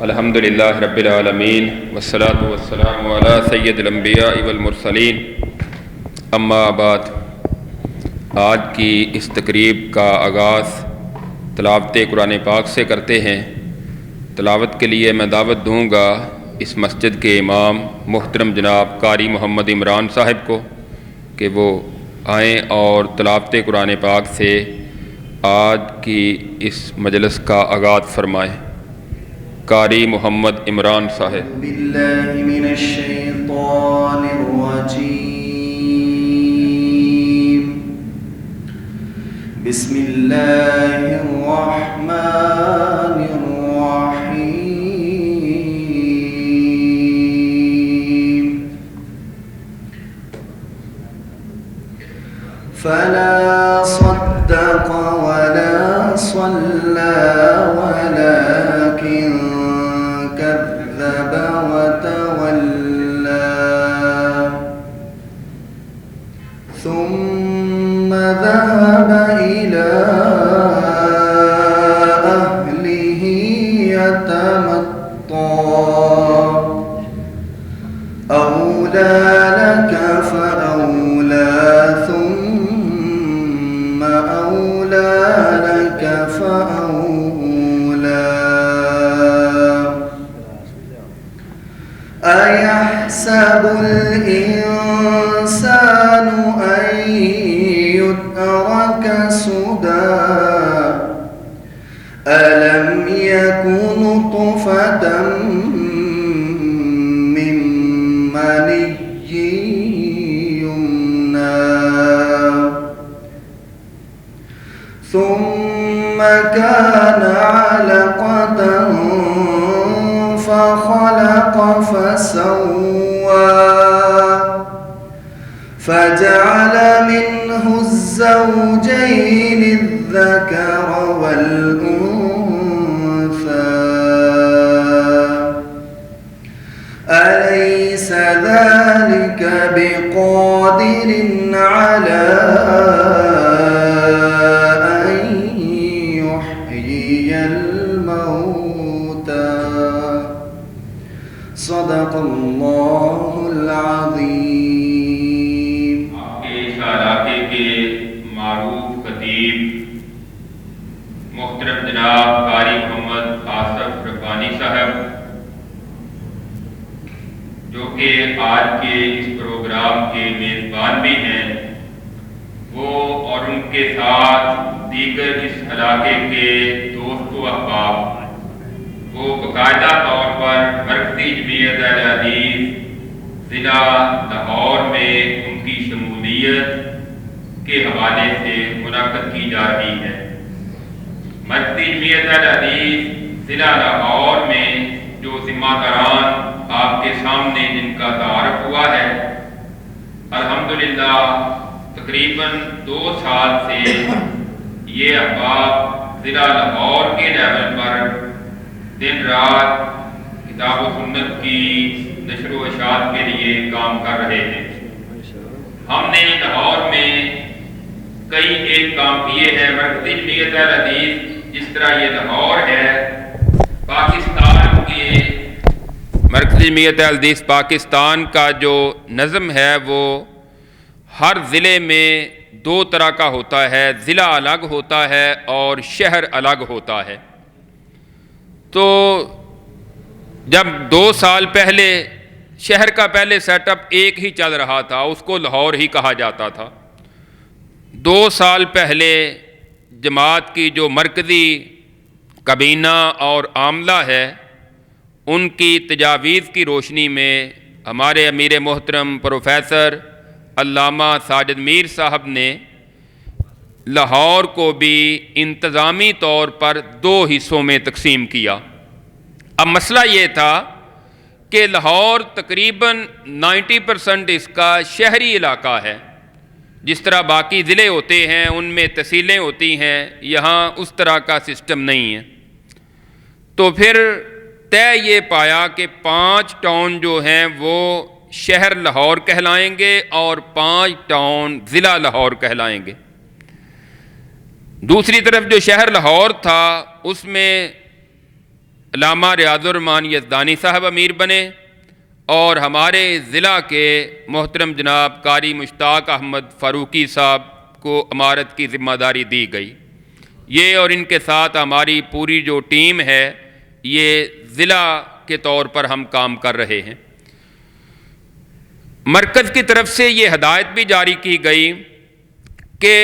الحمدللہ رب العالمین والصلاة والسلام علی سید الانبیاء والمرسلین، اما بعد۔ آج کی اس تقریب کا آغاز تلاوت قرآن پاک سے کرتے ہیں۔ تلاوت کے لیے میں دعوت دوں گا اس مسجد کے امام محترم جناب قاری محمد عمران صاحب کو کہ وہ آئیں اور تلاوت قرآن پاک سے آج کی اس مجلس کا آغاز فرمائیں۔ قاری محمد عمران صاحب۔ باللہ من الشیطان الرجیم، بسم اللہ الرحمن الرحیم۔ فلا صدق ولا صلى ولكن كذب وتولى ثم ذهب إلى أهله يتمطى أولى لك فأولى ثم أولى لك فأولى أيحسب الإنسان أن يترك سدى ألم يك نطفة من مني يمنى ثم كان علقة فخلق فسوى فجعل منه الزوجين الذكر والأنثى أليس ذلك بقادر على أن يحيي الموتى صدق اللہ العظیم۔ آپ کے اس علاقے کے معروف خطیب محترم جناب قاری محمد آصف ربانی صاحب، جو کہ آج کے اس پروگرام کے میزبان بھی ہیں، وہ اور ان کے ساتھ دیگر اس علاقے کے دوست و احباب، وہ باقاعدہ طور پر مرکزی جمعیت اہل حدیث ضلع لاہور میں ان کی شمولیت کے حوالے سے منعقد کی جا رہی ہے۔ مرکزی جمعیت اہل حدیث ضلع لاہور میں جو ذمہ داران آپ کے سامنے جن کا تعارف ہوا ہے، الحمدللہ تقریباً 2 سال سے یہ احباب ضلع لاہور کے لیول پر دن رات کتاب و سنت کی نشر و اشاعت کے لیے کام کر رہے ہیں۔ ہم نے لاہور میں کئی ایک کام کیے ہیں۔ مرکزی جمعیت اہل حدیث جس طرح یہ لاہور ہے، پاکستان کے مرکزی جمعیت اہل حدیث پاکستان کا جو نظم ہے وہ ہر ضلع میں 2 طرح کا ہوتا ہے، ضلع الگ ہوتا ہے اور شہر الگ ہوتا ہے۔ تو جب 2 سال پہلے شہر کا پہلے سیٹ اپ ایک ہی چل رہا تھا، اس کو لاہور ہی کہا جاتا تھا۔ 2 سال پہلے جماعت کی جو مرکزی کابینہ اور عاملہ ہے، ان کی تجاویز کی روشنی میں ہمارے امیر محترم پروفیسر علامہ ساجد میر صاحب نے لاہور کو بھی انتظامی طور پر 2 حصوں میں تقسیم کیا۔ اب مسئلہ یہ تھا کہ لاہور تقریباً 90% اس کا شہری علاقہ ہے۔ جس طرح باقی ضلع ہوتے ہیں ان میں تحصیلیں ہوتی ہیں، یہاں اس طرح کا سسٹم نہیں ہے۔ تو پھر طے یہ پایا کہ 5 ٹاؤن جو ہیں وہ شہر لاہور کہلائیں گے اور 5 ٹاؤن ضلع لاہور کہلائیں گے۔ دوسری طرف جو شہر لاہور تھا اس میں علامہ ریاض الرحمان یزدانی صاحب امیر بنے اور ہمارے ضلع کے محترم جناب قاری مشتاق احمد فاروقی صاحب کو امارت کی ذمہ داری دی گئی۔ یہ اور ان کے ساتھ ہماری پوری جو ٹیم ہے یہ ضلع کے طور پر ہم کام کر رہے ہیں۔ مرکز کی طرف سے یہ ہدایت بھی جاری کی گئی کہ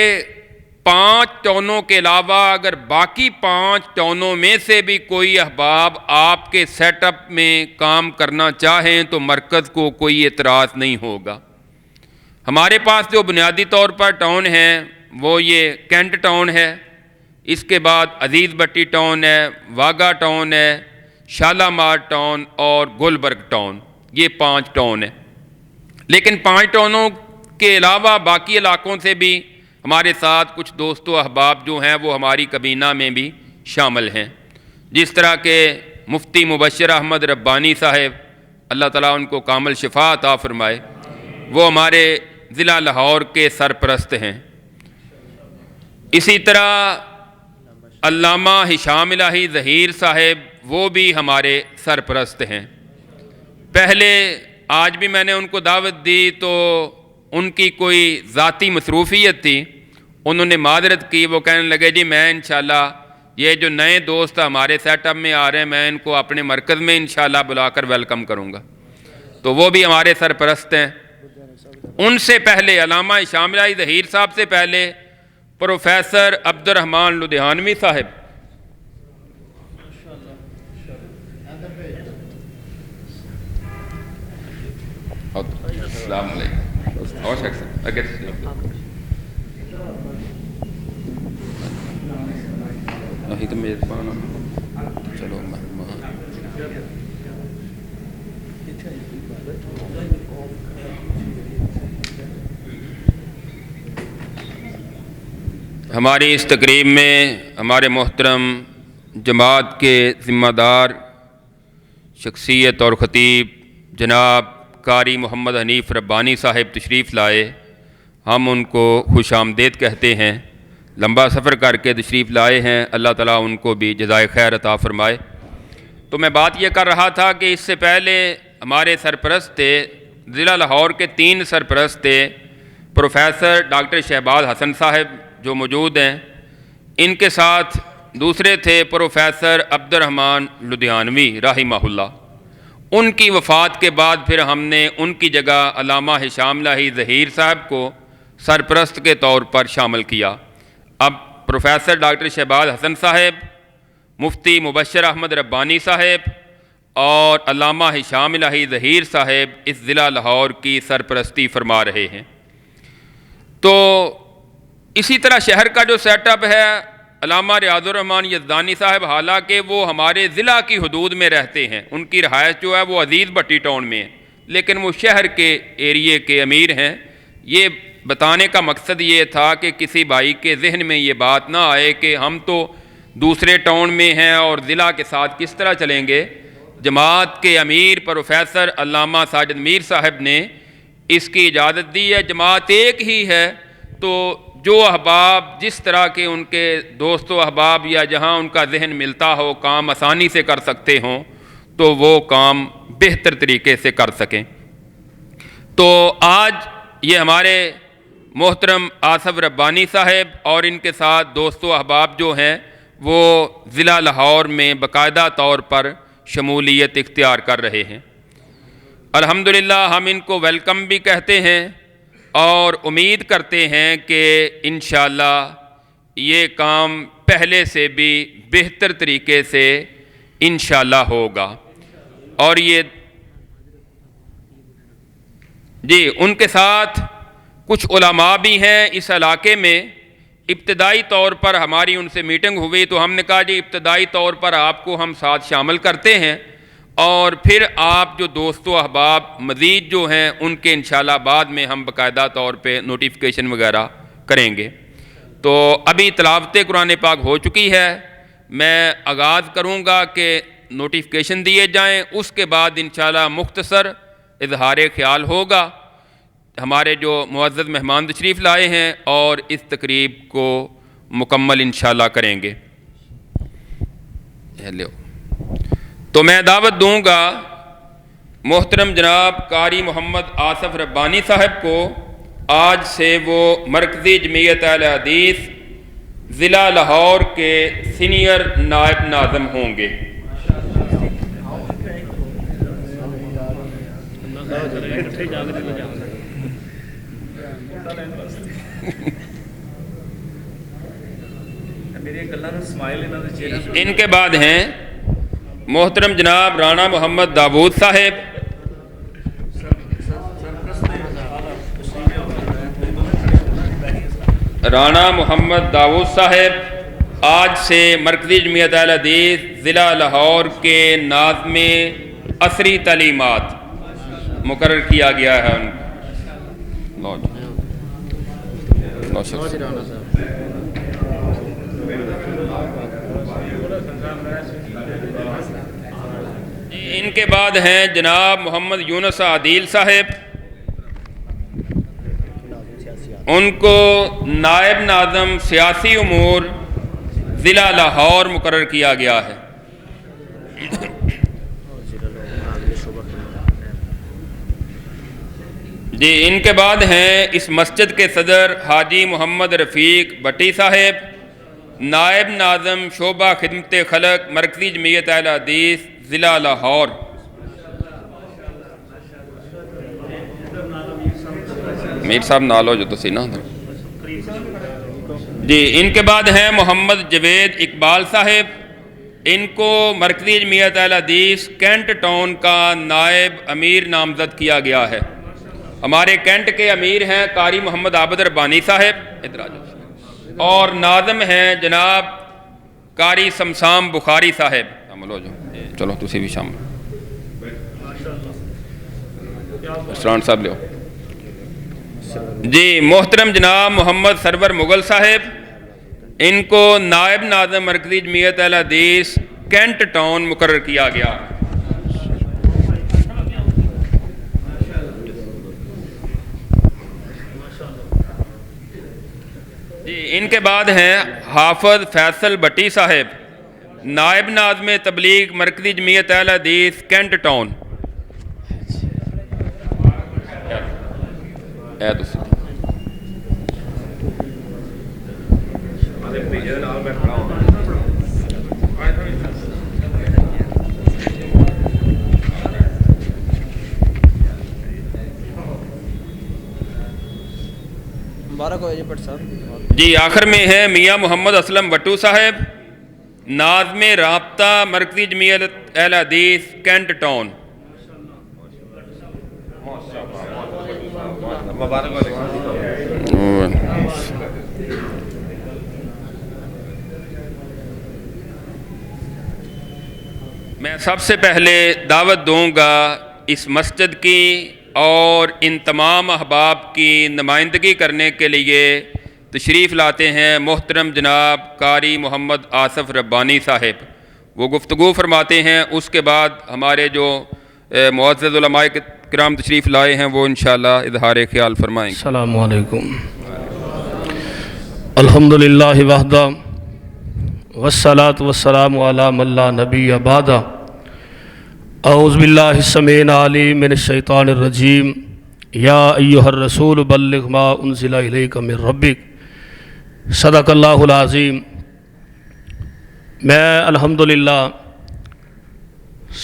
5 ٹاؤنوں کے علاوہ اگر باقی 5 ٹاؤنوں میں سے بھی کوئی احباب آپ کے سیٹ اپ میں کام کرنا چاہیں تو مرکز کو کوئی اعتراض نہیں ہوگا۔ ہمارے پاس جو بنیادی طور پر ٹاؤن ہیں وہ یہ کینٹ ٹاؤن ہے، اس کے بعد عزیز بٹی ٹاؤن ہے، واگا ٹاؤن ہے، شالامار ٹاؤن اور گلبرگ ٹاؤن، یہ 5 ٹاؤن ہیں۔ لیکن 5 ٹاؤنوں کے علاوہ باقی علاقوں سے بھی ہمارے ساتھ کچھ دوست و احباب جو ہیں وہ ہماری کابینہ میں بھی شامل ہیں، جس طرح کہ مفتی مبشر احمد ربانی صاحب، اللہ تعالیٰ ان کو کامل شفا عطا فرمائے، وہ ہمارے ضلع لاہور کے سرپرست ہیں۔ اسی طرح علامہ ہشام الہی ظہیر صاحب وہ بھی ہمارے سرپرست ہیں۔ پہلے آج بھی میں نے ان کو دعوت دی تو ان کی کوئی ذاتی مصروفیت تھی، انہوں نے معذرت کی، وہ کہنے لگے جی میں انشاءاللہ یہ جو نئے دوست ہمارے سیٹ اپ میں آ رہے ہیں میں ان کو اپنے مرکز میں انشاءاللہ بلا کر ویلکم کروں گا، تو وہ بھی ہمارے سرپرست ہیں۔ ان سے پہلے علامہ ہشام الہی ظہیر صاحب سے پہلے پروفیسر عبد الرحمان لدھیانوی صاحب، السلام علیکم، اور شخص اگر تو میزبان چلو مہمان ہماری اس تقریب میں ہمارے محترم جماعت کے ذمہ دار شخصیت اور خطیب جناب قاری محمد حنیف ربانی صاحب تشریف لائے، ہم ان کو خوش آمدید کہتے ہیں، لمبا سفر کر کے تشریف لائے ہیں، اللہ تعالیٰ ان کو بھی جزائے خیر عطا فرمائے۔ تو میں بات یہ کر رہا تھا کہ اس سے پہلے ہمارے سرپرست تھے، ضلع لاہور کے 3 سرپرست تھے، پروفیسر ڈاکٹر شہباز حسن صاحب جو موجود ہیں، ان کے ساتھ دوسرے تھے پروفیسر عبد الرحمان لدھیانوی رحمہ اللہ۔ ان کی وفات کے بعد پھر ہم نے ان کی جگہ علامہ ہشام الہی ظہیر صاحب کو سرپرست کے طور پر شامل کیا۔ اب پروفیسر ڈاکٹر شہباز حسن صاحب، مفتی مبشر احمد ربانی صاحب اور علامہ ہشام الہی ظہیر صاحب اس ضلع لاہور کی سرپرستی فرما رہے ہیں۔ تو اسی طرح شہر کا جو سیٹ اپ ہے، علامہ ریاض الرحمان یزدانی صاحب حالانکہ وہ ہمارے ضلع کی حدود میں رہتے ہیں، ان کی رہائش جو ہے وہ عزیز بٹی ٹاؤن میں ہے، لیکن وہ شہر کے ایریے کے امیر ہیں۔ یہ بتانے کا مقصد یہ تھا کہ کسی بھائی کے ذہن میں یہ بات نہ آئے کہ ہم تو دوسرے ٹاؤن میں ہیں اور ضلع کے ساتھ کس طرح چلیں گے۔ جماعت کے امیر پروفیسر علامہ ساجد میر صاحب نے اس کی اجازت دی ہے، جماعت ایک ہی ہے تو جو احباب جس طرح کے ان کے دوست و احباب یا جہاں ان کا ذہن ملتا ہو کام آسانی سے کر سکتے ہوں تو وہ کام بہتر طریقے سے کر سکیں۔ تو آج یہ ہمارے محترم آصف ربانی صاحب اور ان کے ساتھ دوست و احباب جو ہیں وہ ضلع لاہور میں باقاعدہ طور پر شمولیت اختیار کر رہے ہیں۔ الحمدللہ ہم ان کو ویلکم بھی کہتے ہیں اور امید کرتے ہیں کہ انشاءاللہ یہ کام پہلے سے بھی بہتر طریقے سے انشاءاللہ ہوگا۔ اور یہ جی ان کے ساتھ کچھ علماء بھی ہیں اس علاقے میں۔ ابتدائی طور پر ہماری ان سے میٹنگ ہوئی تو ہم نے کہا جی ابتدائی طور پر آپ کو ہم ساتھ شامل کرتے ہیں اور پھر آپ جو دوست و احباب مزید جو ہیں ان کے انشاءاللہ بعد میں ہم باقاعدہ طور پہ نوٹیفیکیشن وغیرہ کریں گے۔ تو ابھی تلاوت قرآن پاک ہو چکی ہے، میں آغاز کروں گا کہ نوٹیفیکیشن دیے جائیں، اس کے بعد انشاءاللہ مختصر اظہار خیال ہوگا۔ ہمارے جو معزز مہمان تشریف لائے ہیں اور اس تقریب کو مکمل انشاءاللہ کریں گے۔ تو میں دعوت دوں گا محترم جناب قاری محمد آصف ربانی صاحب کو، آج سے وہ مرکزی جمعیت اہل حدیث ضلع لاہور کے سینئر نائب ناظم ہوں گے۔ ان کے بعد ہیں محترم جناب رانا محمد داود صاحب، رانا محمد داود صاحب آج سے مرکزی جمعیت اہل حدیث ضلع لاہور کے ناظم عصری تعلیمات مقرر کیا گیا ہے ان ان کے بعد ہیں جناب محمد یونس عادل صاحب، ان کو نائب ناظم سیاسی امور ضلع لاہور مقرر کیا گیا ہے۔ جی ان کے بعد ہیں اس مسجد کے صدر حاجی محمد رفیق بٹی صاحب، نائب ناظم شعبہ خدمت خلق مرکزی جمعیت اہل حدیث ضلع لاہور۔ میر صاحب نالو جو تو سی نا۔ جی ان کے بعد ہیں محمد جوید اقبال صاحب، ان کو مرکزی جمعیت اہل حدیث کینٹ ٹاؤن کا نائب امیر نامزد کیا گیا ہے۔ ہمارے کینٹ کے امیر ہیں قاری محمد عابد ربانی صاحب، ادھر آ جاؤ، اور ناظم ہیں جناب قاری سمسام بخاری صاحب۔ شامل ہو جاؤ، چلو تسی بھی شامل، اسران صاحب لے آؤ۔ جی محترم جناب محمد سرور مغل صاحب، ان کو نائب ناظم مرکزی جمعیت اہل حدیث کینٹ ٹاؤن مقرر کیا گیا۔ جی ان کے بعد ہیں حافظ فیصل بٹی صاحب، نائب ناظم تبلیغ مرکزی جمعیت اہل حدیث کینٹ ٹاؤن۔ جی آخر میں ہے میاں محمد اسلم وٹو صاحب، ناظم رابطہ مرکزی جمعیت اہل حدیث کینٹ ٹاؤن۔ میں سب سے پہلے دعوت دوں گا اس مسجد کی اور ان تمام احباب کی نمائندگی کرنے کے لیے تشریف لاتے ہیں محترم جناب قاری محمد آصف ربانی صاحب، وہ گفتگو فرماتے ہیں۔ اس کے بعد ہمارے جو معزز علماء کرام تشریف لائے ہیں وہ انشاءاللہ اظہار خیال فرمائیں گے۔ السلام علیکم۔ الحمدللہ وحدہ والصلاة والسلام علی من لا نبی بعدہ۔ اعوذ باللہ السمیع العلیم من الشیطان الرجیم۔ یا ایہا الرسول بلغ ما انزل الیک من ربک، صدق اللہ العظیم۔ میں الحمدللہ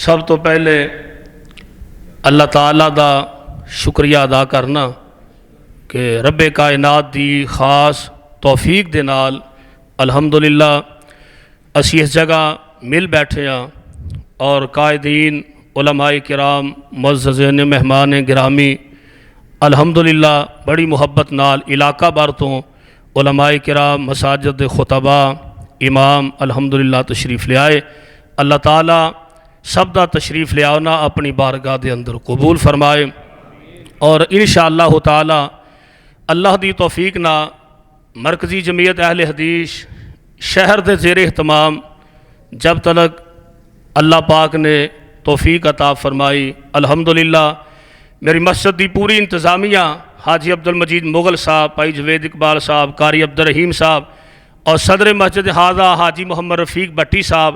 سب تو پہلے اللہ تعالیٰ دا شکریہ ادا کرنا کہ رب کائنات دی خاص توفیق دے نال الحمدللہ اسی اس جگہ مل بیٹھے ہاں، اور قائدین علماء کرام معززین مہمان گرامی الحمدللہ بڑی محبت نال علاقہ بھر تو علماء کرام مساجد خطبہ امام الحمدللہ تشریف لے آئے۔ اللہ تعالیٰ سب دا تشریف لے آنا اپنی بارگاہ دے اندر قبول فرمائے، اور انشاءاللہ تعالیٰ اللہ دی توفیق نہ مرکزی جمعیت اہل حدیث شہر دے زیر اہتمام جب تک اللہ پاک نے توفیق عطا فرمائی، الحمدللہ میری مسجد دی پوری انتظامیہ حاجی عبد المجید مغل صاحب، بھائی جوید اقبال صاحب، قاری عبد الرحیم صاحب، اور صدر مسجد ہاضہ حاجی محمد رفیق بٹی صاحب،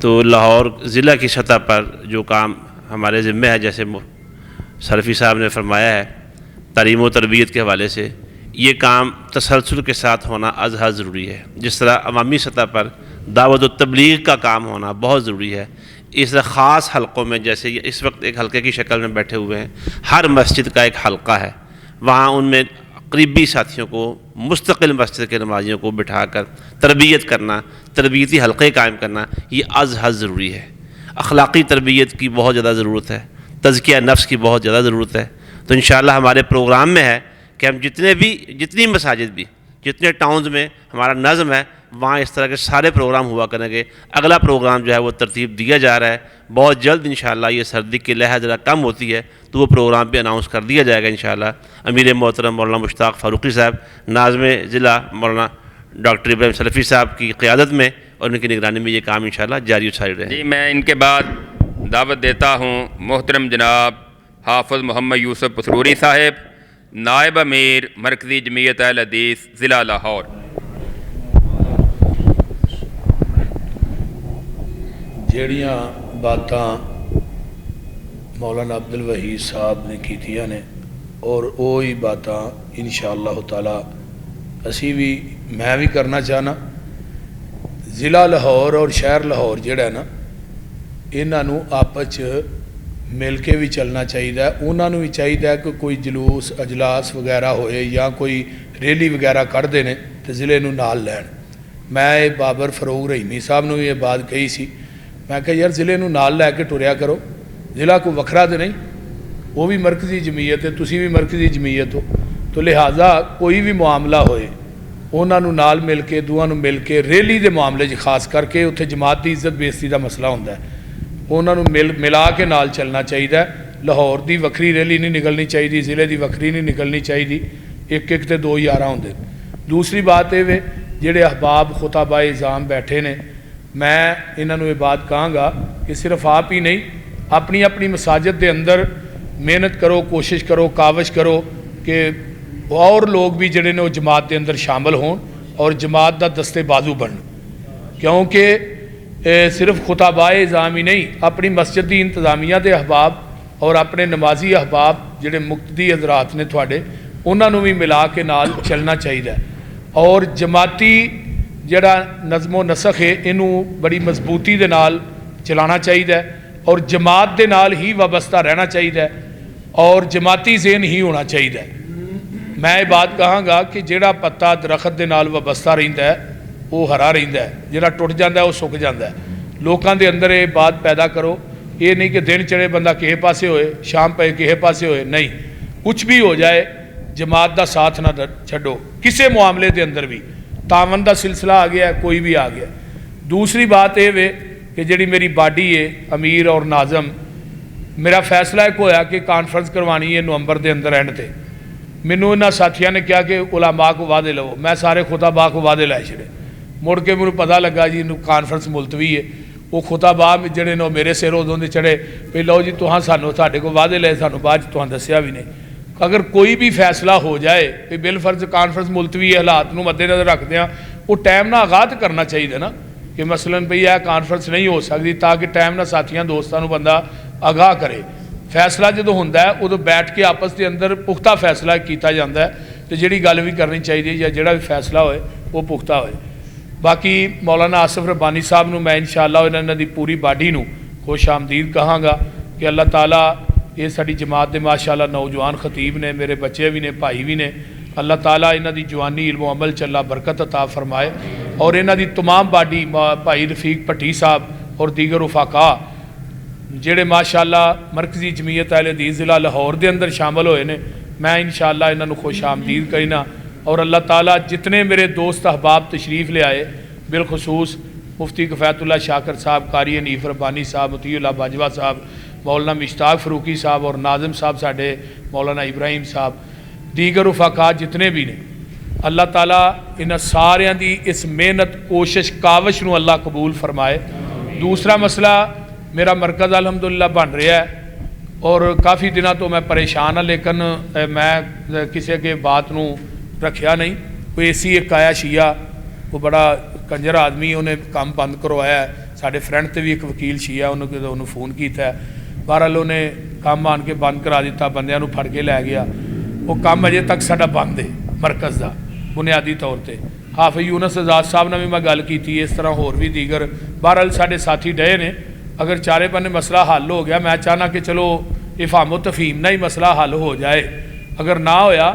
تو لاہور ضلع کی سطح پر جو کام ہمارے ذمہ ہے، جیسے سلفی صاحب نے فرمایا ہے تعلیم و تربیت کے حوالے سے، یہ کام تسلسل کے ساتھ ہونا از حد ضروری ہے۔ جس طرح عوامی سطح پر دعوت و تبلیغ کا کام ہونا بہت ضروری ہے، اس طرح خاص حلقوں میں، جیسے یہ اس وقت ایک حلقے کی شکل میں بیٹھے ہوئے ہیں، ہر مسجد کا ایک حلقہ ہے، وہاں ان میں قریبی ساتھیوں کو، مستقل مسجد کے نمازیوں کو بٹھا کر تربیت کرنا، تربیتی حلقے قائم کرنا، یہ از حد ضروری ہے۔ اخلاقی تربیت کی بہت زیادہ ضرورت ہے، تزکیہ نفس کی بہت زیادہ ضرورت ہے۔ تو انشاءاللہ ہمارے پروگرام میں ہے کہ ہم جتنی مساجد بھی، جتنے ٹاؤنز میں ہمارا نظم ہے، وہاں اس طرح کے سارے پروگرام ہوا کریں گے۔ اگلا پروگرام جو ہے وہ ترتیب دیا جا رہا ہے، بہت جلد انشاءاللہ، یہ سردی کی لہر ذرا کم ہوتی ہے تو وہ پروگرام بھی اناؤنس کر دیا جائے گا انشاءاللہ۔ امیر محترم مولانا مشتاق فاروقی صاحب، ناظم ضلع مولانا ڈاکٹر ابراہیم سلفی صاحب کی قیادت میں اور ان کی نگرانی میں یہ کام انشاءاللہ جاری و ساری رہے۔ جی، میں ان کے بعد دعوت دیتا ہوں محترم جناب حافظ محمد یوسف پسروری صاحب، نائب امیر مرکزی جمعیت اہل حدیث ضلع لاہور۔ جہڑیاں باتاں مولانا عبدالوحید صاحب نے کیتیاں نے اور وہی باتاں انشاءاللہ تعالی اسی بھی میں بھی کرنا چاہنا۔ ضلع لاہور اور شہر لاہور جڑا ہے نا، انہوں آپس مل کے بھی چلنا چاہیے، انہوں بھی چاہیے کہ کوئی جلوس اجلاس وغیرہ ہوئے یا کوئی ریلی وغیرہ کر دینے تو ضلع نو نال لین۔ میں بابر فروغ رحیمی صاحب نے بھی یہ بات کہی سی، میں کہا یار ضلع نو نال لے کے ٹریا کرو، ضلع کو وکھرا تو نہیں، وہ بھی مرکزی جمعیت ہے، تسی بھی مرکزی جمعیت ہو، تو لہٰذا کوئی بھی معاملہ ہوئے انہوں نال مل کے، دوواں نو مل کے، ریلی دے معاملے خاص کر کے اتنے جماعت دی عزت بےزتی دا مسئلہ ہوتا ہے، انہوں ملا کے نال چلنا چاہیے۔ لاہور دی وکری ریلی نہیں نکلنی چاہیے، ضلع دی وکری نہیں نکلنی چاہیے، ایک ایک تے دو یارہ ہوندے۔ دوسری بات یہ وے جڑے احباب خطبہ اعظام بیٹھے نے، میں انہوں یہ بات کہاں گا کہ صرف آپ ہی نہیں، اپنی اپنی مساجد دے اندر محنت کرو، کوشش کرو، کاوش کرو کہ اور لوگ بھی جڑے نے وہ جماعت دے اندر شامل ہون اور جماعت دا دستے بازو بنن، کیونکہ صرف خطبہ اعظام ہی نہیں، اپنی مسجد دی انتظامیہ دے احباب اور اپنے نمازی احباب جڑے مقتدی حضرات نے تھوڑے، انہوں بھی ملا کے نال چلنا چاہیے، اور جماعتی جڑا نظم و نسق ہے انہوں بڑی مضبوطی دے نال چلانا چاہیے اور جماعت دے نال ہی وابستہ رہنا چاہیے اور جماعتی ذہن ہی ہونا چاہیے۔ میں یہ بات کہاں گا کہ جڑا پتا درخت دے نال وابستہ رہندا ہے وہ ہرا رہندا ہے، جڑا ٹوٹ جاندا ہے وہ سک جاندا ہے۔ لوکاں دے اندر یہ بات پیدا کرو، یہ نہیں کہ دن چڑھے بندہ کہے پاسے ہوئے، شام پہ کہے پاسے ہوئے، نہیں، کچھ بھی ہو جائے جماعت دا ساتھ نہ چھڈو، کسے معاملے دے اندر بھی تعاون دا سلسلہ آ گیا ہے، کوئی بھی آ گیا۔ دوسری بات یہ وے کہ جڑی میری باڈی ہے امیر اور ناظم، میرا فیصلہ ایک ہویا کہ کانفرنس کروانی ہے نومبر دے اندر اینڈ تے، مینوں انہاں ساتھیاں نے کہا کہ علماء کو وعدے لو، میں سارے خطباء کو وعدے لائے چھڑے، مڑ کے مجھے پتہ لگا جی کانفرنس ملتوی ہے، وہ خطباء جڑے نے میرے سر ادوں دے چڑھے پہ لو جی تہاں سانوں ساڈے کو وعدے لائے، سانوں بعد تہاں دسیا بھی نہیں۔ اگر کوئی بھی فیصلہ ہو جائے کہ بالفرض کانفرنس ملتوی ہے، حالات نو مد نظر رکھتے ہیں، وہ ٹائم نہ آغاز کرنا چاہیے نا کہ مثلاً بھئی یہ کانفرنس نہیں ہو سکتی، تاکہ ٹائم نہ ساتھیاں دوستاں بندہ آگاہ کرے۔ فیصلہ جدو ہوتا ہے ادو بیٹھ کے آپس کے اندر پختہ فیصلہ کیتا جاتا ہے، تو جڑی گل بھی کرنی چاہیے یا جڑا بھی فیصلہ ہوئے وہ پختہ ہوئے۔ باقی مولانا آصف ربانی صاحب نو میں انشاءاللہ انہوں دی پوری باڈی نو خوش آمدید کہاں گا کہ اللہ تعالیٰ یہ ساری جماعت دے ماشاءاللہ نوجوان خطیب نے، میرے بچے بھی نے، بھائی بھی نے، اللہ تعالیٰ انہوں دی جوانی علم و عمل چ اللہ برکت عطا فرمائے، اور انہوں دی تمام باڈی بھائی رفیق پٹھی صاحب اور دیگر رفاقا جڑے ماشاءاللہ مرکزی جمعیت اہل حدیث ضلع لاہور دے اندر شامل ہوئے نے، میں انشاءاللہ انہوں نے خوش آمدید کرینا، اور اللہ تعالیٰ جتنے میرے دوست احباب تشریف لے آئے، بالخصوص مفتی کفایت اللہ شاکر صاحب، قاری حنیف ربانی صاحب، مطیع اللہ باجوہ صاحب، مولانا مشتاق فاروقی صاحب اور ناظم صاحب ساڈے مولانا ابراہیم صاحب، دیگر رفاقا جتنے بھی نے، اللہ تعالیٰ انہاں ساریاں دی اس محنت کوشش کاوش نو اللہ قبول فرمائے۔ دوسرا مسئلہ میرا مرکز الحمدللہ بن رہا ہے اور کافی دنوں تو میں پریشان ہوں، لیکن میں کسی کے بات نو رکھیا نہیں، کوئی ایسی ایک آیا شیعہ وہ بڑا کنجر آدمی، انہیں کام بند کروایا ہے، ਸਾਡੇ ਫਰੈਂਡ ਤੇ ਵੀ ਇੱਕ ਵਕੀਲ ਸ਼ੀਆ, ਉਹਨੂੰ ਫੋਨ ਕੀਤਾ। ਬਹਰਹਾਲ ਉਹਨੇ ਕੰਮ ਆਣ ਕੇ ਬੰਦ ਕਰਾ ਦਿੱਤਾ, ਬੰਦਿਆਂ ਨੂੰ ਫੜ ਕੇ ਲੈ ਗਿਆ। ਉਹ ਕੰਮ ਅਜੇ ਤੱਕ ਸਾਡਾ ਬੰਦ ਹੈ ਮਰਕਜ਼ ਦਾ ਬੁਨਿਆਦੀ ਤੌਰ ਤੇ। ਹਾਫਿਜ਼ ਯੂਨਸ ਆਜ਼ਾਦ ਸਾਹਿਬ ਨਾਲ ਵੀ ਮੈਂ ਗੱਲ ਕੀਤੀ, ਇਸ ਤਰ੍ਹਾਂ ਹੋਰ ਵੀ ਦੀਗਰ ਬਹਰਹਾਲ ਸਾਡੇ ਸਾਥੀ ਡਏ ਨੇ। ਅਗਰ ਚਾਰੇ ਬੰਨੇ ਮਸਲਾ ਹੱਲ ਹੋ ਗਿਆ, ਮੈਂ ਚਾਹਨਾ ਕਿ ਚਲੋ ਇਫਹਾਮ ਤਫਹੀਮ ਨਾਲ ਹੀ ਮਸਲਾ ਹੱਲ ਹੋ ਜਾਏ। ਅਗਰ ਨਾ ਹੋਇਆ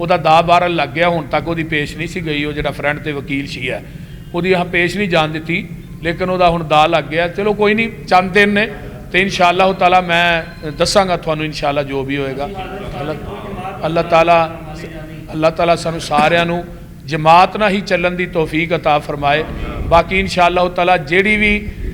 ਉਹਦਾ ਦਾ ਬਾਹਰ ਲੱਗ ਗਿਆ। ਹੁਣ ਤੱਕ ਉਹਦੀ ਪੇਸ਼ ਨਹੀਂ ਸੀ ਗਈ। ਉਹ ਜਿਹੜਾ ਫਰੈਂਡ ਤੇ ਵਕੀਲ ਸੀ ਹੈ ਉਹਦੀ ਪੇਸ਼ ਨਹੀਂ ਜਾਣ ਦਿੱਤੀ, ਲੇਕਿਨ ਉਹਦਾ ਹੁਣ ਦਾ ਲੱਗ ਗਿਆ। ਚਲੋ ਕੋਈ ਨਹੀਂ, ਚੰਦ ਦਿਨ ਨੇ ਤੇ ਇਨਸ਼ਾਅੱਲਾਹ ਤਾਲਾ ਮੈਂ ਦੱਸਾਂਗਾ ਤੁਹਾਨੂੰ ਇਨਸ਼ਾਅੱਲਾਹ ਜੋ ਵੀ ਹੋਏਗਾ। ਅੱਲਾਹ ਤਾਲਾ ਸਾਨੂੰ ਸਾਰਿਆਂ ਨੂੰ ਜਮਾਤ ਨਾਲ ਹੀ ਚੱਲਣ ਦੀ ਤੌਫੀਕ ਅਤਾ ਫਰਮਾਏ। ਬਾਕੀ ਇਨਸ਼ਾਅੱਲਾਹ ਤਾਲਾ ਜਿਹੜੀ ਵੀ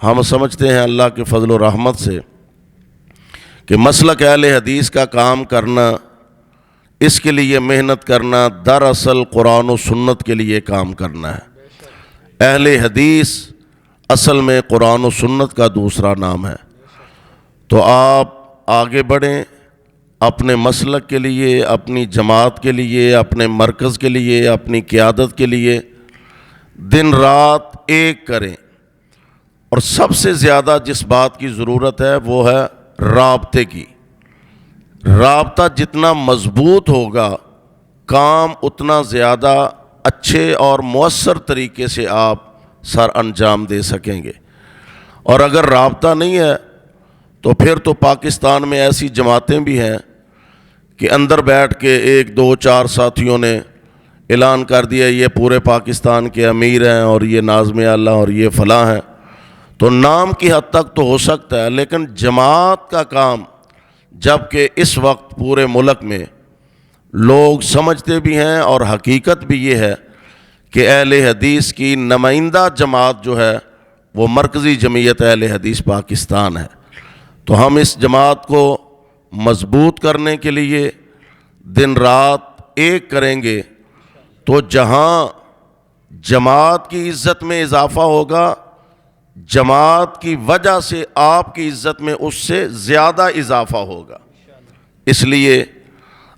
ہم سمجھتے ہیں اللہ کے فضل و رحمت سے کہ مسلک اہل حدیث کا کام کرنا، اس کے لیے محنت کرنا، دراصل قرآن و سنت کے لیے کام کرنا ہے۔ اہل حدیث اصل میں قرآن و سنت کا دوسرا نام ہے۔ تو آپ آگے بڑھیں، اپنے مسلک کے لیے، اپنی جماعت کے لیے، اپنے مرکز کے لیے، اپنی قیادت کے لیے دن رات ایک کریں۔ اور سب سے زیادہ جس بات کی ضرورت ہے وہ ہے رابطے کی۔ رابطہ جتنا مضبوط ہوگا، کام اتنا زیادہ اچھے اور مؤثر طریقے سے آپ سر انجام دے سکیں گے۔ اور اگر رابطہ نہیں ہے تو پھر تو پاکستان میں ایسی جماعتیں بھی ہیں کہ اندر بیٹھ کے ایک دو چار ساتھیوں نے اعلان کر دیا یہ پورے پاکستان کے امیر ہیں اور یہ ناظم اعلیٰ اور یہ فلاں ہیں۔ تو نام کی حد تک تو ہو سکتا ہے، لیکن جماعت کا کام، جب کہ اس وقت پورے ملک میں لوگ سمجھتے بھی ہیں اور حقیقت بھی یہ ہے کہ اہل حدیث کی نمائندہ جماعت جو ہے وہ مرکزی جمعیت اہل حدیث پاکستان ہے۔ تو ہم اس جماعت کو مضبوط کرنے کے لیے دن رات ایک کریں گے تو جہاں جماعت کی عزت میں اضافہ ہوگا، جماعت کی وجہ سے آپ کی عزت میں اس سے زیادہ اضافہ ہوگا۔ اس لیے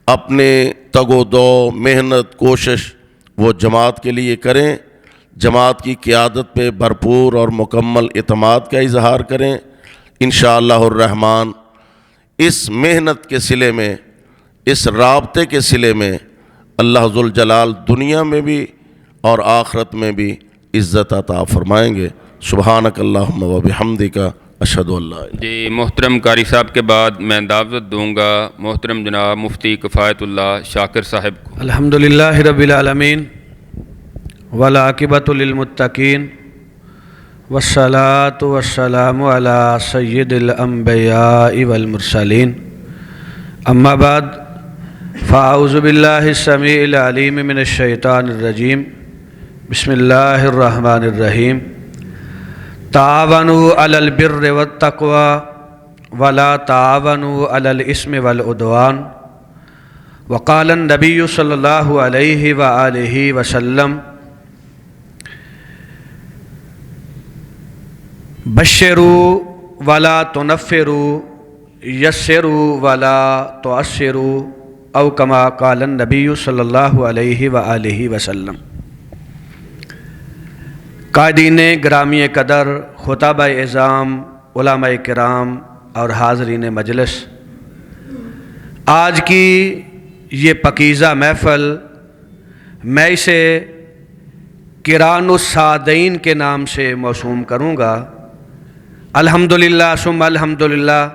اپنے تگ و دو، محنت، کوشش وہ جماعت کے لیے کریں، جماعت کی قیادت پہ بھرپور اور مکمل اعتماد کا اظہار کریں۔ انشاءاللہ الرحمن اس محنت کے صلے میں، اس رابطے کے صلے میں اللہ ذوالجلال دنیا میں بھی اور آخرت میں بھی عزت عطا فرمائیں گے۔ سبحانک اللہم و بحمدک اشہد ان لا الہ الا انت۔ جی محترم قاری صاحب کے بعد میں دعوت دوں گا محترم جناب مفتی کفایت اللہ شاکر صاحب کو۔ الحمدللہ رب العالمین والعاقبۃ للمتقین والصلاۃ والسلام علی سید الانبیاء والمرسلین، اما بعد فاعوذ باللہ السمیع العلیم من الشیطان الرجیم، بسم اللہ الرحمن الرحیم۔ تعاونوا علی البر والتقوى ولا تعاونوا علی الاثم والعدوان، وقال النبی صلی اللہ علیہ وآلہ وسلم بشروا ولا تنفروا یسروا ولا تعسروا، او کما قال النبی صلی اللہ علیہ وآلہ وسلم۔ قائدین گرامی قدر، خطبہ اعظام، علماء کرام اور حاضرین مجلس، آج کی یہ پاکیزہ محفل میں اسے قران الصادین کے نام سے موسوم کروں گا۔ الحمدللہ ثم الحمدللہ،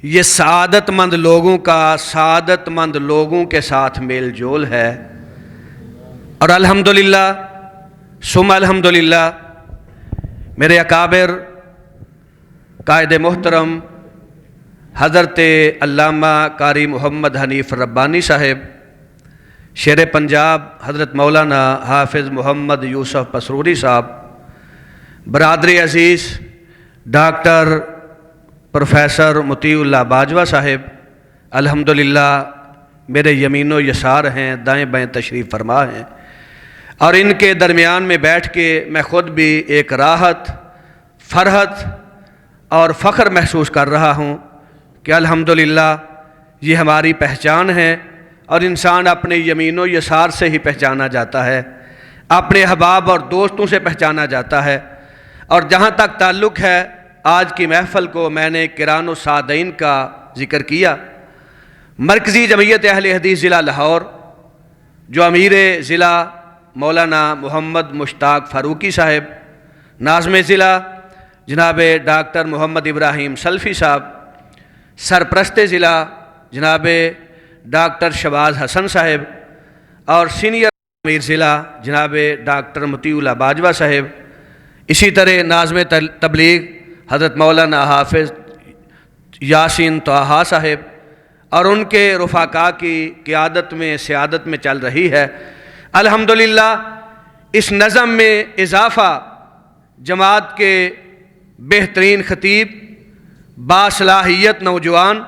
یہ سعادت مند لوگوں کا سعادت مند لوگوں کے ساتھ میل جول ہے، اور الحمدللہ ثم الحمدللہ میرے اکابر قائد محترم حضرت علامہ قاری محمد حنیف ربانی صاحب، شیر پنجاب حضرت مولانا حافظ محمد یوسف پسروری صاحب، برادری عزیز ڈاکٹر پروفیسر مطیع اللہ باجوہ صاحب، الحمدللہ میرے یمین و یسار ہیں، دائیں بائیں تشریف فرما ہیں، اور ان کے درمیان میں بیٹھ کے میں خود بھی ایک راحت، فرحت اور فخر محسوس کر رہا ہوں کہ الحمدللہ یہ ہماری پہچان ہے، اور انسان اپنے یمین و یسار سے ہی پہچانا جاتا ہے، اپنے احباب اور دوستوں سے پہچانا جاتا ہے۔ اور جہاں تک تعلق ہے آج کی محفل کو، میں نے قران الصادین کا ذکر کیا۔ مرکزی جمعیت اہل حدیث ضلع لاہور، جو امیر ضلع مولانا محمد مشتاق فاروقی صاحب، ناظم ضلع جناب ڈاکٹر محمد ابراہیم سلفی صاحب، سرپرست ضلع جناب ڈاکٹر شہباز حسن صاحب، اور سینئر امیر ضلع جناب ڈاکٹر مطیع اللہ باجوہ صاحب، اسی طرح ناظم تبلیغ حضرت مولانا حافظ یاسین طہا صاحب، اور ان کے رفقاء کی قیادت میں سیادت میں چل رہی ہے۔ الحمدللہ اس نظم میں اضافہ جماعت کے بہترین خطیب، باصلاحیت نوجوان،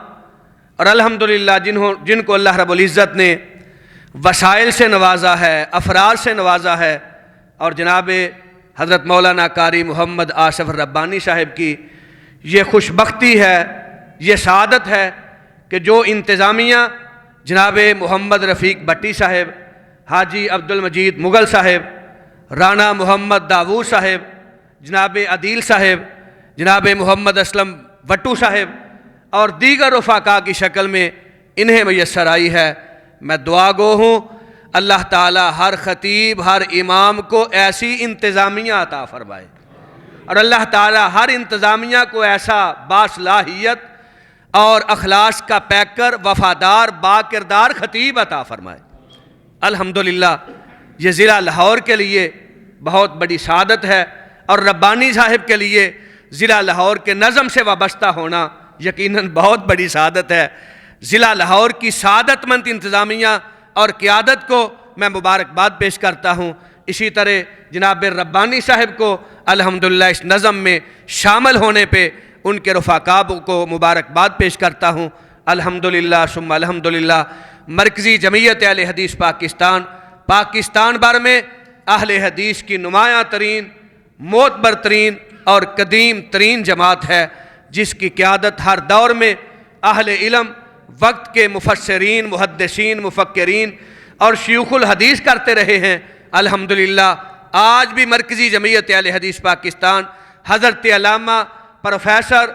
اور الحمدللہ جن کو اللہ رب العزت نے وسائل سے نوازا ہے، افراد سے نوازا ہے، اور جناب حضرت مولانا قاری محمد آصف ربانی صاحب کی یہ خوش بختی ہے، یہ سعادت ہے کہ جو انتظامیہ جناب محمد رفیق بٹی صاحب، حاجی عبد المجید مغل صاحب، رانا محمد داود صاحب، جناب عدیل صاحب، جناب محمد اسلم وٹو صاحب اور دیگر رفقا کی شکل میں انہیں میسر آئی ہے، میں دعا گو ہوں اللہ تعالی ہر خطیب، ہر امام کو ایسی انتظامیہ عطا فرمائے، اور اللہ تعالی ہر انتظامیہ کو ایسا باصلاحیت اور اخلاص کا پیکر، وفادار، با کردار خطیب عطا فرمائے۔ الحمدللہ یہ ضلع لاہور کے لیے بہت بڑی سعادت ہے، اور ربانی صاحب کے لیے ضلع لاہور کے نظم سے وابستہ ہونا یقیناً بہت بڑی سعادت ہے۔ ضلع لاہور کی سعادت مند انتظامیہ اور قیادت کو میں مبارکباد پیش کرتا ہوں، اسی طرح جناب ربانی صاحب کو الحمدللہ اس نظم میں شامل ہونے پہ ان کے رفقا کو مبارکباد پیش کرتا ہوں۔ الحمدللہ ثم الحمدللہ مرکزی جمعیت اہل حدیث پاکستان بھر میں اہل حدیث کی نمایاں ترین، معتبر ترین اور قدیم ترین جماعت ہے، جس کی قیادت ہر دور میں اہل علم، وقت کے مفسرین، محدثین، مفکرین اور شیوخ الحدیث کرتے رہے ہیں۔ الحمدللہ آج بھی مرکزی جمعیت اہل حدیث پاکستان حضرت علامہ پروفیسر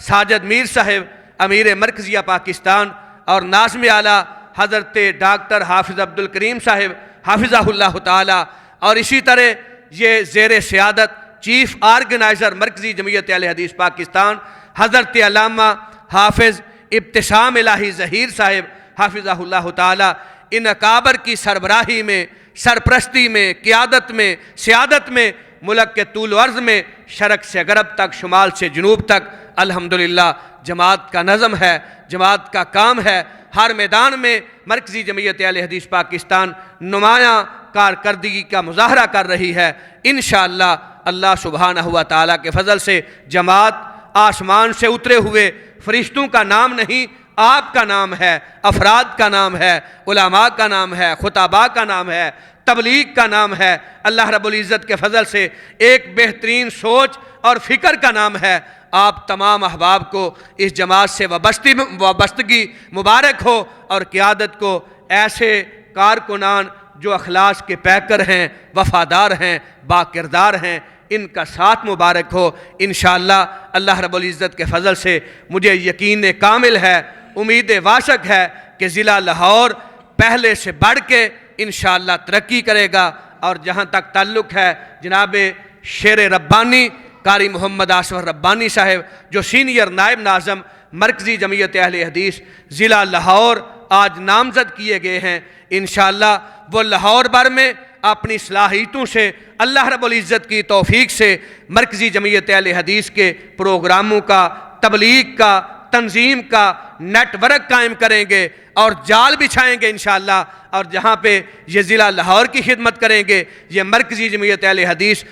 ساجد میر صاحب امیر مرکزیہ پاکستان اور ناظم اعلیٰ حضرت ڈاکٹر حافظ عبد الکریم صاحب حافظہ اللہ تعالی، اور اسی طرح یہ زیر سیادت چیف آرگنائزر مرکزی جمعیت اہل حدیث پاکستان حضرت علامہ حافظ ابتسام الہی ظہیر صاحب حافظہ اللہ تعالی، ان اکابر کی سربراہی میں، سرپرستی میں، قیادت میں، سیادت میں ملک کے طول و عرض میں شرق سے غرب تک، شمال سے جنوب تک الحمدللہ جماعت کا نظم ہے، جماعت کا کام ہے۔ ہر میدان میں مرکزی جمعیت اہل حدیث پاکستان نمایاں کارکردگی کا مظاہرہ کر رہی ہے۔ انشاءاللہ اللہ سبحانہ و تعالیٰ کے فضل سے جماعت آسمان سے اترے ہوئے فرشتوں کا نام نہیں، آپ کا نام ہے، افراد کا نام ہے، علماء کا نام ہے، خطباء کا نام ہے، تبلیغ کا نام ہے، اللہ رب العزت کے فضل سے ایک بہترین سوچ اور فکر کا نام ہے۔ آپ تمام احباب کو اس جماعت سے وابستگی مبارک ہو، اور قیادت کو ایسے کارکنان جو اخلاص کے پیکر ہیں، وفادار ہیں، با کردار ہیں، ان کا ساتھ مبارک ہو۔ انشاءاللہ اللہ رب العزت کے فضل سے مجھے یقین کامل ہے، امید واشک ہے کہ ضلع لاہور پہلے سے بڑھ کے انشاءاللہ ترقی کرے گا، اور جہاں تک تعلق ہے جناب شیر ربانی قاری محمد آصف ربانی صاحب جو سینئر نائب ناظم مرکزی جمعیت اہل حدیث ضلع لاہور آج نامزد کیے گئے ہیں، انشاءاللہ وہ لاہور بھر میں اپنی صلاحیتوں سے اللہ رب العزت کی توفیق سے مرکزی جمعیت اہل حدیث کے پروگراموں کا، تبلیغ کا، تنظیم کا نیٹ ورک قائم کریں گے اور جال بچھائیں گے انشاءاللہ، اور جہاں پہ یہ ضلع لاہور کی خدمت کریں گے، یہ مرکزی جمعیت اہل حدیث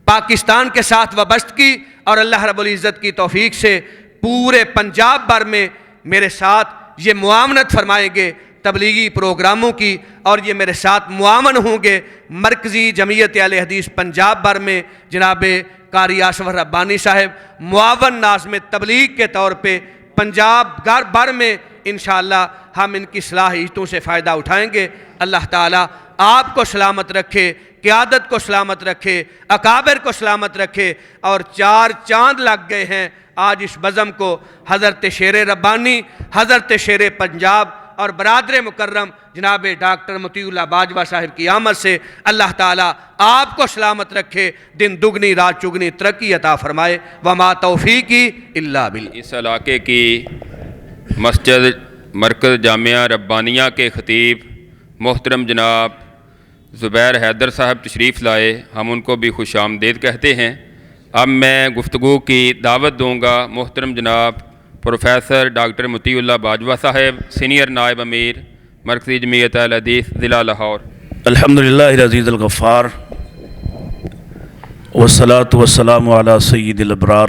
پاکستان کے ساتھ وابستگی اور اللہ رب العزت کی توفیق سے پورے پنجاب بھر میں میرے ساتھ یہ معاونت فرمائیں گے تبلیغی پروگراموں کی، اور یہ میرے ساتھ معاون ہوں گے مرکزی جمعیت اہل حدیث پنجاب بھر میں جناب قاری آصف ربانی صاحب معاون ناظم تبلیغ کے طور پہ پنجاب بھر میں انشاءاللہ ہم ان کی صلاحیتوں سے فائدہ اٹھائیں گے۔ اللہ تعالیٰ آپ کو سلامت رکھے، قیادت کو سلامت رکھے، اکابر کو سلامت رکھے، اور 4 چاند لگ گئے ہیں آج اس بزم کو حضرت شیر ربانی، حضرت شیر پنجاب اور برادر مکرم جناب ڈاکٹر مطیع اللہ باجوہ صاحب کی آمد سے اللہ تعالیٰ آپ کو سلامت رکھے، دن دگنی رات چگنی ترقی عطا فرمائے، وما توفیقی الا باللہ۔ اس علاقے کی مسجد مرکز جامعہ ربانیہ کے خطیب محترم جناب زبیر حیدر صاحب تشریف لائے، ہم ان کو بھی خوش آمدید کہتے ہیں۔ اب میں گفتگو کی دعوت دوں گا محترم جناب پروفیسر ڈاکٹر مطیع اللہ باجوہ صاحب، سینئر نائب امیر مرکزی جمعیت اہل حدیث ضلع لاہور۔ الحمدللہ العزیز الغفار والصلاة والسلام علی سید الابرار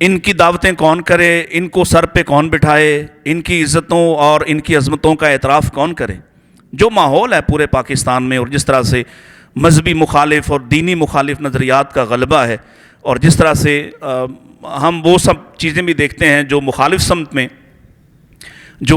ان کی دعوتیں کون کرے، ان کو سر پہ کون بٹھائے، ان کی عزتوں اور ان کی عظمتوں کا اعتراف کون کرے؟ جو ماحول ہے پورے پاکستان میں، اور جس طرح سے مذہبی مخالف اور دینی مخالف نظریات کا غلبہ ہے، اور جس طرح سے ہم وہ سب چیزیں بھی دیکھتے ہیں جو مخالف سمت میں جو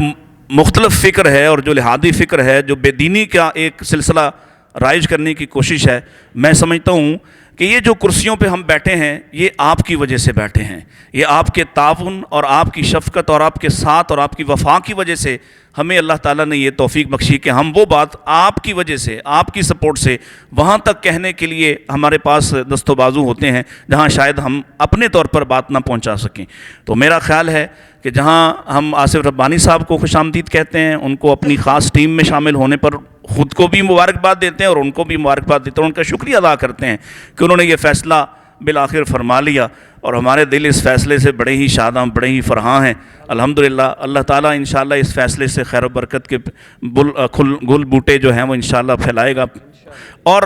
مختلف فکر ہے اور جو لحادی فکر ہے، جو بے دینی کا ایک سلسلہ رائج کرنے کی کوشش ہے، میں سمجھتا ہوں کہ یہ جو کرسیوں پہ ہم بیٹھے ہیں یہ آپ کی وجہ سے بیٹھے ہیں، یہ آپ کے تعاون اور آپ کی شفقت اور آپ کے ساتھ اور آپ کی وفا کی وجہ سے ہمیں اللہ تعالیٰ نے یہ توفیق بخشی کہ ہم وہ بات آپ کی وجہ سے، آپ کی سپورٹ سے وہاں تک کہنے کے لیے ہمارے پاس دست و بازو ہوتے ہیں جہاں شاید ہم اپنے طور پر بات نہ پہنچا سکیں۔ تو میرا خیال ہے کہ جہاں ہم آصف ربانی صاحب کو خوش آمدید کہتے ہیں، ان کو اپنی خاص ٹیم میں شامل ہونے پر خود کو بھی مبارکباد دیتے ہیں اور ان کو بھی مبارکباد دیتے ہیں، ان کا شکریہ ادا کرتے ہیں کہ انہوں نے یہ فیصلہ بالآخر فرما لیا، اور ہمارے دل اس فیصلے سے بڑے ہی شاداں، بڑے ہی فرحاں ہیں الحمدللہ۔ اللہ تعالیٰ انشاءاللہ اس فیصلے سے خیر و برکت کے گل بوٹے جو ہیں وہ انشاءاللہ پھیلائے گا۔ اور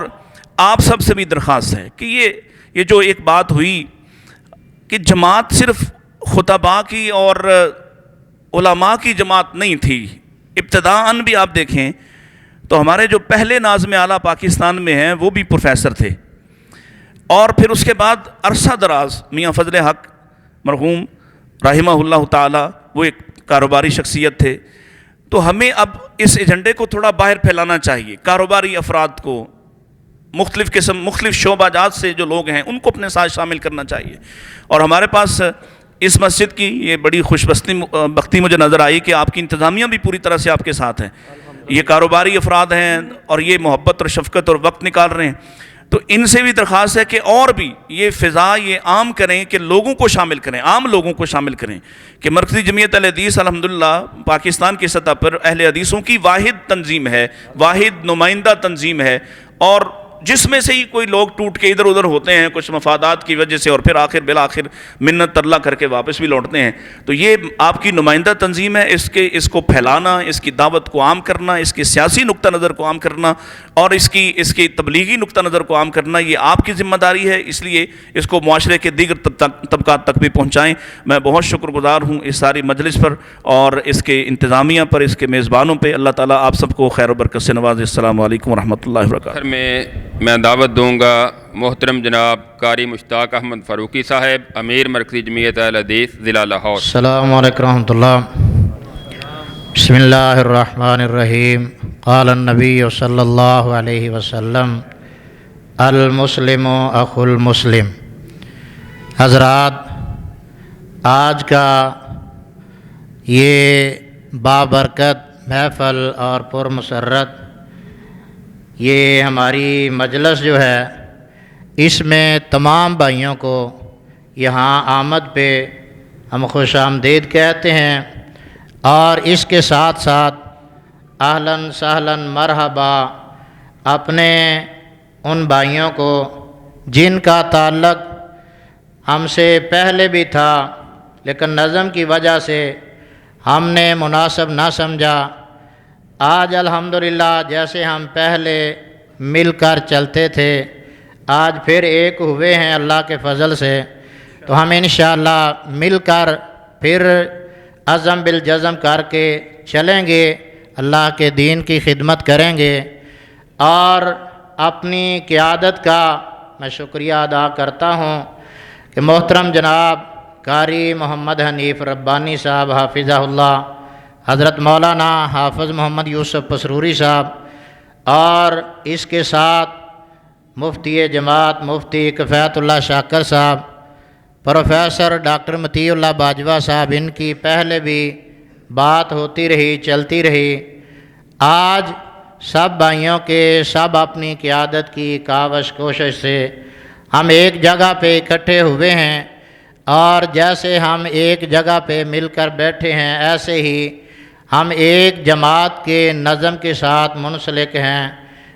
آپ سب سے بھی درخواست ہے کہ یہ جو ایک بات ہوئی کہ جماعت صرف خطباء کی اور علماء کی جماعت نہیں تھی، ابتداءً بھی آپ دیکھیں تو ہمارے جو پہلے ناظم اعلیٰ پاکستان میں ہیں وہ بھی پروفیسر تھے، اور پھر اس کے بعد عرصہ دراز میاں فضل حق مرحوم رحمہ اللہ تعالی وہ ایک کاروباری شخصیت تھے۔ تو ہمیں اب اس ایجنڈے کو تھوڑا باہر پھیلانا چاہیے، کاروباری افراد کو، مختلف شعبہ جات سے جو لوگ ہیں ان کو اپنے ساتھ شامل کرنا چاہیے۔ اور ہمارے پاس اس مسجد کی یہ بڑی خوش بختی مجھے نظر آئی کہ آپ کی انتظامیہ بھی پوری طرح سے آپ کے ساتھ ہے، یہ کاروباری افراد ہیں اور یہ محبت اور شفقت اور وقت نکال رہے ہیں۔ تو ان سے بھی درخواست ہے کہ اور بھی یہ فضا یہ عام کریں کہ لوگوں کو شامل کریں، عام لوگوں کو شامل کریں کہ مرکزی جمعیت اہل حدیث الحمدللہ پاکستان کی سطح پر اہل حدیثوں کی واحد تنظیم ہے، واحد نمائندہ تنظیم ہے، اور جس میں سے ہی کوئی لوگ ٹوٹ کے ادھر ادھر ہوتے ہیں کچھ مفادات کی وجہ سے، اور پھر بالآخر منت ترلا کر کے واپس بھی لوٹتے ہیں۔ تو یہ آپ کی نمائندہ تنظیم ہے، اس کو پھیلانا، اس کی دعوت کو عام کرنا، اس کے سیاسی نقطہ نظر کو عام کرنا، اور اس کی تبلیغی نقطہ نظر کو عام کرنا، یہ آپ کی ذمہ داری ہے، اس لیے اس کو معاشرے کے دیگر طبقات تک بھی پہنچائیں۔ میں بہت شکر گزار ہوں اس ساری مجلس پر اور اس کے انتظامیہ پر، اس کے میزبانوں پہ۔ اللہ تعالیٰ آپ سب کو خیر و برکت سے نوازے۔ السلام علیکم ورحمۃ اللہ وبرکاتہ۔ میں دعوت دوں گا محترم جناب قاری مشتاق احمد فاروقی صاحب، امیر مرکزی جمعیت اہل حدیث ضلع لاہور۔ السلام علیکم ورحمۃ اللہ۔ بسم اللہ الرحمن الرحیم۔ قال النبی صلی اللہ علیہ وسلم المسلم اخو المسلم۔ حضرات، آج کا یہ بابرکت محفل اور پرمسرت یہ ہماری مجلس جو ہے، اس میں تمام بھائیوں کو یہاں آمد پہ ہم خوش آمدید کہتے ہیں، اور اس کے ساتھ ساتھ اہلاً سہلاً مرحبا اپنے ان بھائیوں کو جن کا تعلق ہم سے پہلے بھی تھا لیکن نظم کی وجہ سے ہم نے مناسب نہ سمجھا۔ آج الحمدللہ جیسے ہم پہلے مل کر چلتے تھے، آج پھر ایک ہوئے ہیں اللہ کے فضل سے، تو ہم انشاءاللہ مل کر پھر عزم بالجزم کر کے چلیں گے، اللہ کے دین کی خدمت کریں گے۔ اور اپنی قیادت کا میں شکریہ ادا کرتا ہوں کہ محترم جناب قاری محمد حنیف ربانی صاحب حافظہ اللہ، حضرت مولانا حافظ محمد یوسف پسروری صاحب، اور اس کے ساتھ مفتی جماعت مفتی کفایت اللہ شاکر صاحب، پروفیسر ڈاکٹر مطیع اللہ باجوہ صاحب، ان کی پہلے بھی بات ہوتی رہی، چلتی رہی۔ آج سب بھائیوں کے سب اپنی قیادت کی کاوش کوشش سے ہم ایک جگہ پہ اکٹھے ہوئے ہیں، اور جیسے ہم ایک جگہ پہ مل کر بیٹھے ہیں ایسے ہی ہم ایک جماعت کے نظم کے ساتھ منسلک ہیں،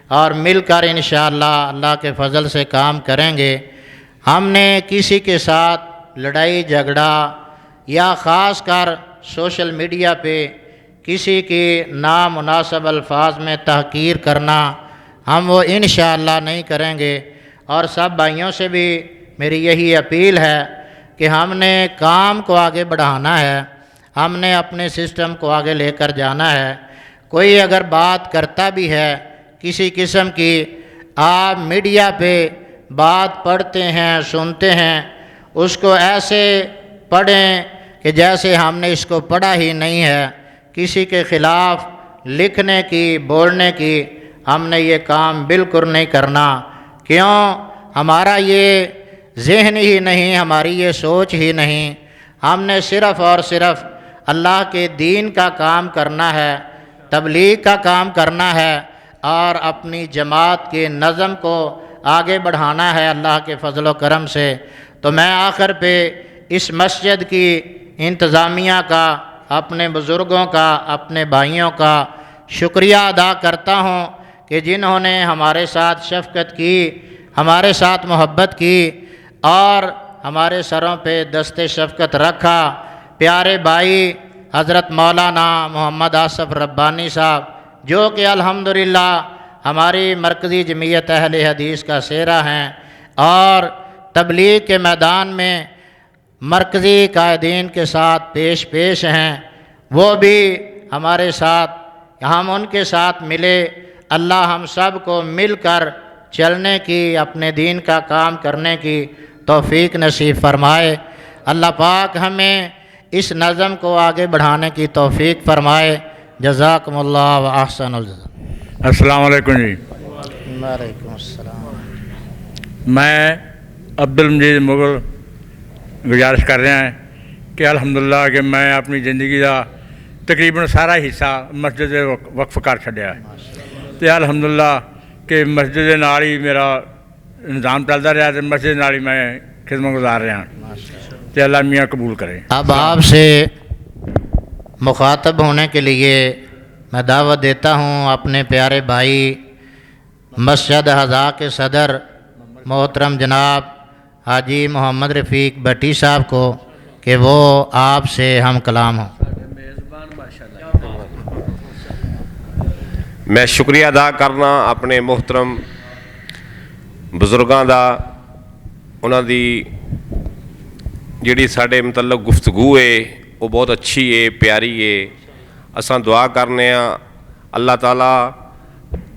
اور مل کر انشاءاللہ اللہ کے فضل سے کام کریں گے۔ ہم نے کسی کے ساتھ لڑائی جھگڑا یا خاص کر سوشل میڈیا پہ کسی کی نامناسب الفاظ میں تحقیر کرنا ہم وہ انشاءاللہ نہیں کریں گے۔ اور سب بھائیوں سے بھی میری یہی اپیل ہے کہ ہم نے کام کو آگے بڑھانا ہے، ہم نے اپنے سسٹم کو آگے لے کر جانا ہے۔ کوئی اگر بات کرتا بھی ہے کسی قسم کی، آپ میڈیا پہ بات پڑھتے ہیں، سنتے ہیں، اس کو ایسے پڑھیں کہ جیسے ہم نے اس کو پڑھا ہی نہیں ہے۔ کسی کے خلاف لکھنے کی، بولنے کی ہم نے یہ کام بالکل نہیں کرنا۔ کیوں؟ ہمارا یہ ذہن ہی نہیں، ہماری یہ سوچ ہی نہیں۔ ہم نے صرف اور صرف اللہ کے دین کا کام کرنا ہے، تبلیغ کا کام کرنا ہے، اور اپنی جماعت کے نظم کو آگے بڑھانا ہے اللہ کے فضل و کرم سے۔ تو میں آخر پہ اس مسجد کی انتظامیہ کا، اپنے بزرگوں کا، اپنے بھائیوں کا شکریہ ادا کرتا ہوں کہ جنہوں نے ہمارے ساتھ شفقت کی، ہمارے ساتھ محبت کی، اور ہمارے سروں پہ دست شفقت رکھا۔ پیارے بھائی حضرت مولانا محمد آصف ربانی صاحب، جو کہ الحمدللہ ہماری مرکزی جمعیت اہل حدیث کا سہرا ہیں اور تبلیغ کے میدان میں مرکزی قائدین کے ساتھ پیش ہیں، وہ بھی ہمارے ساتھ، ہم ان کے ساتھ ملے۔ اللہ ہم سب کو مل کر چلنے کی، اپنے دین کا کام کرنے کی توفیق نصیب فرمائے۔ اللہ پاک ہمیں اس نظم کو آگے بڑھانے کی توفیق فرمائے۔ جزاکم اللہ و احسن الجزاء۔ السلام علیکم جی، وعلیکم السلام۔ میں عبدالمجید مغل گزارش کر رہا ہیں کہ الحمدللہ کہ میں اپنی زندگی کا تقریباً سارا حصہ مسجد وقف کر چھڈیا ہے، تو الحمدللہ کہ مسجد نال ہی میرا نظام چلتا رہا، تو مسجد نال ہی میں خدمت گزار رہا ہوں، تو اللہ میاں قبول کرے۔ اب آپ سے مخاطب ہونے کے لیے میں دعوت دیتا ہوں اپنے پیارے بھائی مسجد حضا کے صدر محترم جناب حاجی محمد رفیق بٹی صاحب کو کہ وہ آپ سے ہم کلام ہوں۔ میں شکریہ ادا کرنا اپنے محترم بزرگاں دا، انہاں دی جڑی ساڈے متعلق گفتگو ہے وہ بہت اچھی ہے، پیاری ہے۔ اساں دعا کرنے ہاں اللہ تعالیٰ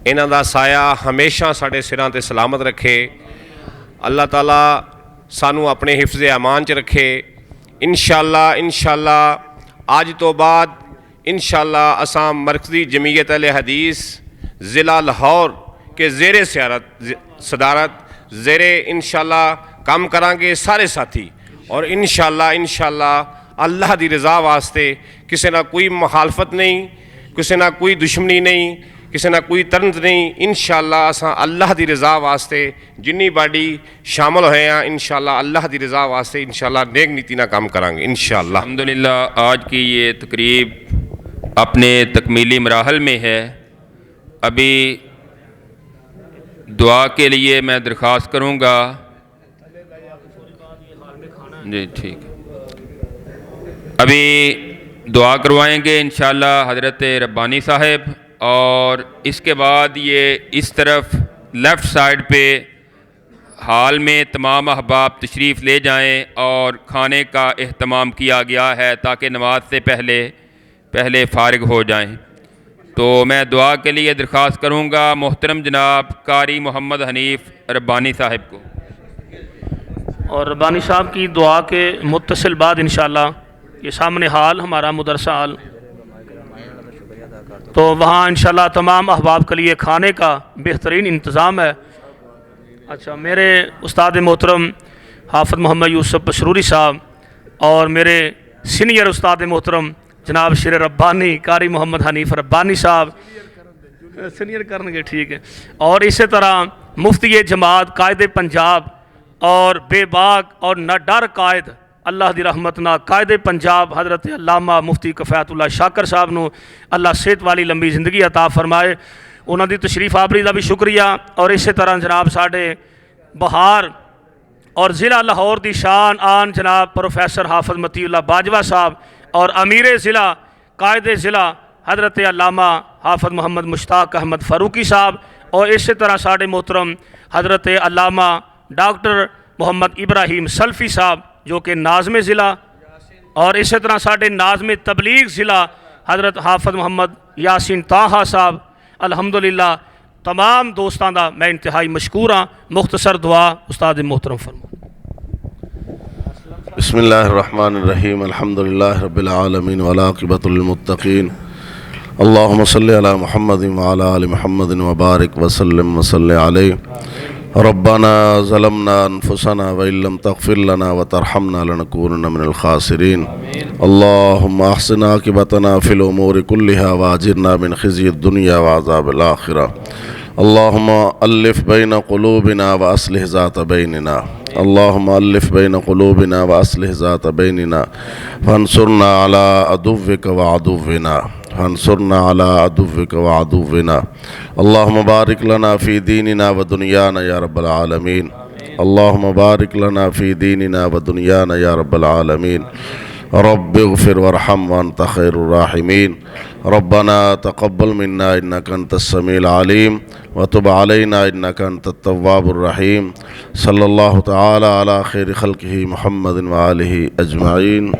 انہاں دا سایہ ہمیشہ ساڈے سراں تے سلامت رکھے، اللہ تعالیٰ سانو اپنے حفظ امان چ رکھے۔ انشاءاللہ آج تو بعد انشاءاللہ اساں مرکزی جمعیت اہل حدیث ضلع لاہور کے زیر صدارت زیر انشاءاللہ کام کریں گے سارے ساتھی، اور انشاءاللہ اللہ دی رضا واسطے کسی نہ کوئی مخالفت نہیں، کسی نہ کوئی دشمنی نہیں، کسی نہ کوئی طرز نہیں۔ انشاءاللہ اساں اللہ دی رضا واسطے جنی باڈی شامل ہوئے ہیں انشاءاللہ اللہ دی رضا واسطے انشاءاللہ نیک نیتی نہ کام کریں گے انشاءاللہ۔ الحمدللہ آج کی یہ تقریب اپنے تکمیلی مراحل میں ہے۔ ابھی دعا کے لیے میں درخواست کروں گا، جی ٹھیک ہے، ابھی دعا کروائیں گے انشاءاللہ حضرت ربانی صاحب، اور اس کے بعد یہ اس طرف لیفٹ سائیڈ پہ ہال میں تمام احباب تشریف لے جائیں، اور کھانے کا اہتمام کیا گیا ہے تاکہ نماز سے پہلے فارغ ہو جائیں۔ تو میں دعا کے لیے درخواست کروں گا محترم جناب قاری محمد حنیف ربانی صاحب کو۔ اور ربانی صاحب کی دعا کے متصل بعد انشاءاللہ یہ سامنے حال ہمارا مدرسہ حال، تو وہاں انشاءاللہ تمام احباب کے لیے کھانے کا بہترین انتظام ہے۔ اچھا، میرے استاد محترم حافظ محمد یوسف پشروری صاحب اور میرے سینئر استاد محترم جناب شیر ربانی قاری محمد حنیف ربانی صاحب سینئر کرنگے، ٹھیک ہے، اور اسی طرح مفتی جماعت قائد پنجاب اور بے باک اور نہ ڈر قائد اللہ دی رحمت نہ قائد پنجاب حضرت علامہ مفتی کفایت اللہ شاکر صاحب نو اللہ صحت والی لمبی زندگی عطا فرمائے، انہوں دی تشریف آوری دا بھی شکریہ۔ اور اسی طرح جناب ساڑھے بہار اور ضلع لاہور دی شان آن جناب پروفیسر حافظ متی اللہ باجوہ صاحب اور امیر ضلع قائد ضلع حضرت علامہ حافظ محمد مشتاق احمد فاروقی صاحب، اور اسی طرح ساڑھے محترم حضرت علامہ ڈاکٹر محمد ابراہیم سلفی صاحب جو کہ ناظم ضلع، اور اسی طرح ساڈے ناظم تبلیغ ضلع حضرت حافظ محمد یاسین طاہا صاحب، الحمدللہ تمام دوستاں دا میں انتہائی مشکور ہاں۔ مختصر دعا استاد محترم فرما۔ بسم اللہ الرحمن الرحیم، الحمدللہ رب العالمین والعاقبۃ للمتقین، اللہم صلی علی محمد وعلی آل محمد وبارک وسلم وصلی علیہ۔ ربنا ظلمنا انفسنا وإن لم تغفر لنا وترحمنا لنكونن من الخاسرین۔ اللہم احسن عاقبتنا فی الامور کلها واجرنا من خزی الدنیا وعذاب الآخرہ۔ اللہم الف بین قلوبنا واصلح ذات بیننا، اللہم الف بین قلوبنا واصلح ذات بیننا، فانصرنا علی عدوک وعدونا، فانصرنا علی عدوک وعدونا۔ اللہم بارک لنا فی دیننا و دنیانا یا رب العالمین، اللہم بارک لنا فی دیننا و دنیانا یا رب العالمین۔ رب اغفر وارحم وانت خیر الراحمین۔ ربنا تقبل منا انک انت السمیع العلیم وتب علینا انک انت التواب الرحیم۔ صلی اللہ تعالی علی خیر خلقہ محمد وآلہ اجمعین۔